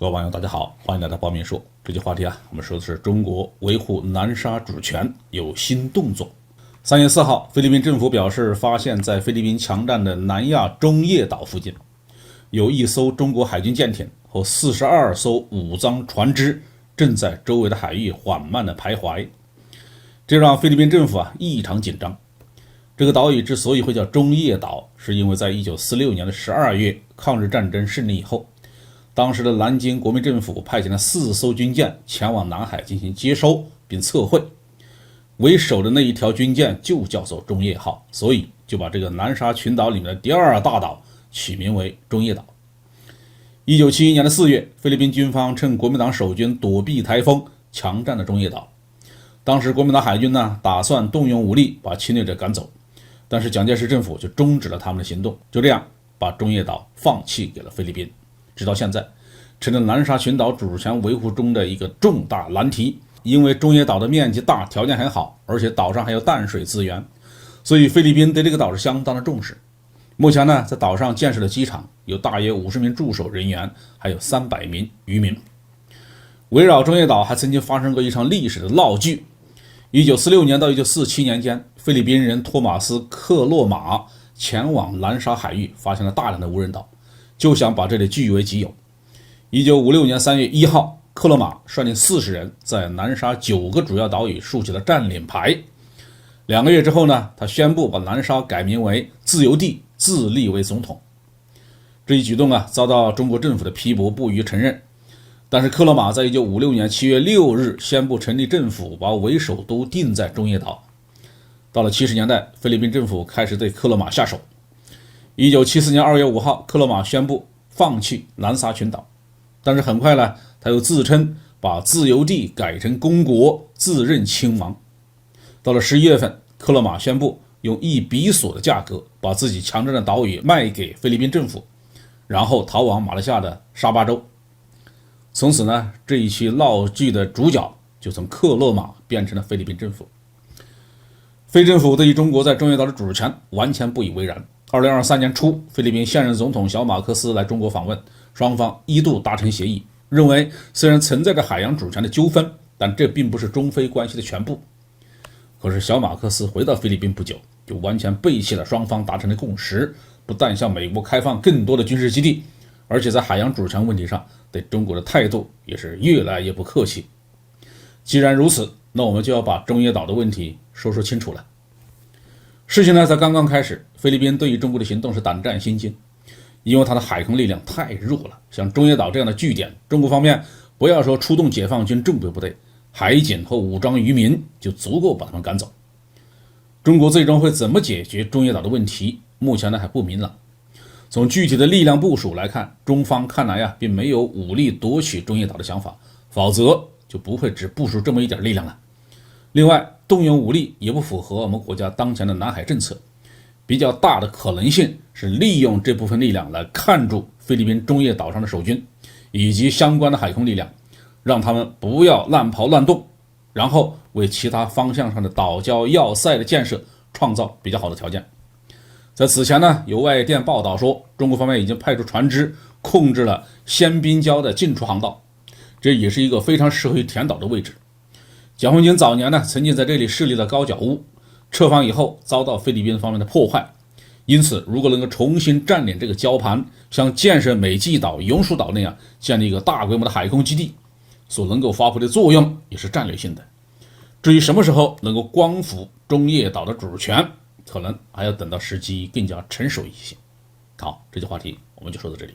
各位网友大家好，欢迎来到报面说。这期话题我们说的是中国维护南沙主权有新动作。3月4号，菲律宾政府表示，发现在菲律宾强占的南亚中业岛附近，有一艘中国海军舰艇和42艘武装船只正在周围的海域缓慢地徘徊，这让菲律宾政府异常紧张。这个岛屿之所以会叫中业岛，是因为在1946年的12月，抗日战争胜利以后，当时的南京国民政府派遣了4艘军舰前往南海进行接收并测绘，为首的那一条军舰就叫做中业号，所以就把这个南沙群岛里面的第二大岛取名为中业岛。1971年的4月，菲律宾军方趁国民党守军躲避台风，强占了中业岛。当时国民党海军打算动用武力把侵略者赶走，但是蒋介石政府就终止了他们的行动，就这样把中业岛放弃给了菲律宾。直到现在，成了南沙群岛主权维护中的一个重大难题。因为中业岛的面积大，条件很好，而且岛上还有淡水资源，所以菲律宾对这个岛是相当的重视。目前在岛上建设的机场有大约50名驻守人员，还有300名渔民。围绕中业岛还曾经发生过一场历史的闹剧。1946年到1947年间，菲律宾人托马斯·克洛马前往南沙海域，发现了大量的无人岛，就想把这里据为己有。1956年3月1号，克洛马率领40人在南沙9个主要岛屿竖起了占领牌。2个月之后他宣布把南沙改名为自由地，自立为总统。这一举动遭到中国政府的批驳，不予承认。但是克洛马在1956年7月6日宣布成立政府，把为首都定在中业岛。到了70年代，菲律宾政府开始对克洛马下手。1974年2月5号，克洛马宣布放弃南沙群岛，但是很快他又自称把自由地改成公国，自任亲王。到了11月份，克洛马宣布用1比索的价格把自己强占的岛屿卖给菲律宾政府，然后逃往马来西亚的沙巴州。从此这一期闹剧的主角就从克洛马变成了菲律宾政府。菲政府对于中国在中业岛的主权完全不以为然。2023年初，菲律宾现任总统小马克思来中国访问，双方一度达成协议，认为虽然存在着海洋主权的纠纷，但这并不是中菲关系的全部。可是小马克思回到菲律宾不久，就完全背弃了双方达成的共识，不但向美国开放更多的军事基地，而且在海洋主权问题上对中国的态度也是越来越不客气。既然如此，那我们就要把中业岛的问题说清楚了。事情才刚刚开始，菲律宾对于中国的行动是胆战心惊，因为它的海空力量太弱了。像中业岛这样的据点，中国方面不要说出动解放军正规部队，海警和武装渔民就足够把他们赶走。中国最终会怎么解决中业岛的问题，目前还不明朗。从具体的力量部署来看，中方看来并没有武力夺取中业岛的想法，否则就不会只部署这么一点力量了。另外，动用武力也不符合我们国家当前的南海政策，比较大的可能性是利用这部分力量来看住菲律宾中业岛上的守军以及相关的海空力量，让他们不要乱跑乱动，然后为其他方向上的岛礁要塞的建设创造比较好的条件。在此前有外电报道说，中国方面已经派出船只控制了仙滨礁的进出航道，这也是一个非常适合于填岛的位置。蒋红军早年曾经在这里设立了高脚屋，撤防以后遭到菲律宾方面的破坏，因此如果能够重新占领这个礁盘，像建设美济岛、永暑岛那样建立一个大规模的海空基地，所能够发挥的作用也是战略性的。至于什么时候能够光复中业岛的主权，可能还要等到时机更加成熟一些。好，这期话题我们就说到这里。